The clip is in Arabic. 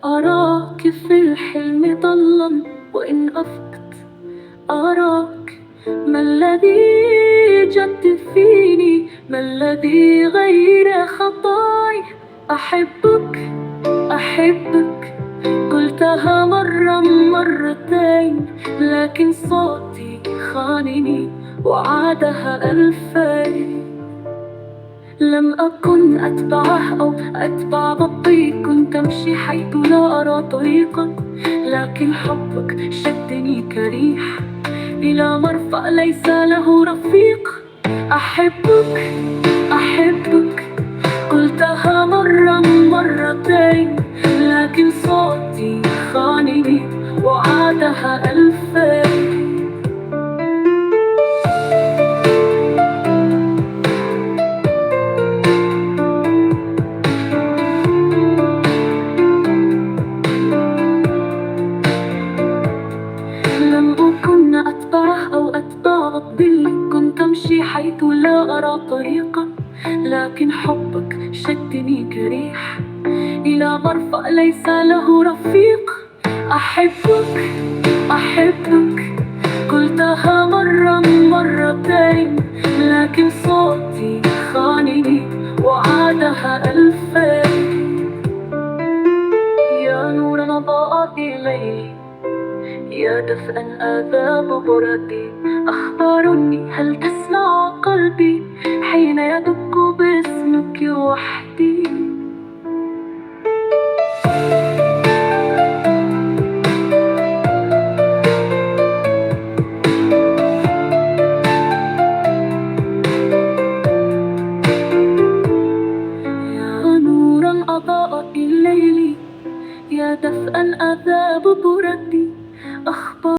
أراك في الحلم ضلا وإن أفقت أراك. ما الذي جد فيني؟ ما الذي غير خطاي؟ أحبك أحبك قلتها مرة مرتين، لكن صوتي خانني وعادها ألفين. لم أكن أتبعه أو أتبع ضبي، كنت أمشي حيث لا أرى طريقا، لكن حبك شدني كريح إلى مرفأ ليس له رفيق. أحبك أحبك قلتها مرة مرتين، لكن صوتي خانني وعادها ألفين. لم أكن أتبعه أو أتبع ربي، كنت أمشي حيث لا أرى طريقا، لكن حبك شدني كريح إلى مرفأ ليس له رفيق. أحبك أحبك قلتها مرة مرتين، لكن صوتي خانني وعادها ألفين. يا نورا ضاء في ليلي، يا دفئا آذى بردي، أخبرني هل تسمع قلبي حين يدق باسمك وحدي؟ يا نورا أضاء في الليل، يا دفئا آذى بردي،